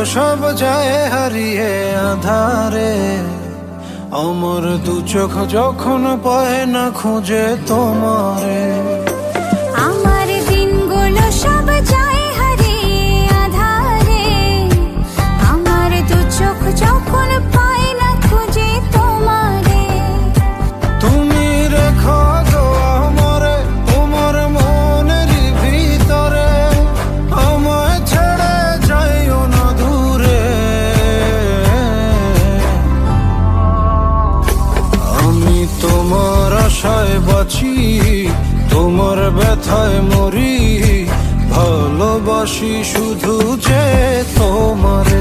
সব যায় হারিয়ে আধারে, আমার দু চোখ যখন পায় না খুঁজে তোমারে। আমার দিনগুলো সব যায় হারিয়ে আধারে, আমার দু চোখ যখন পায় না খুঁজে তোমারে। তুমি রেখো গো আমারে তোমার মনের ভিতরে, আমায় ছেড়ে যাইও না দূরে। আমি তোমার আশায় বাঁচি, তোমার ব্যথায় মরি, ভালোবাসি শুধু যে তোমার।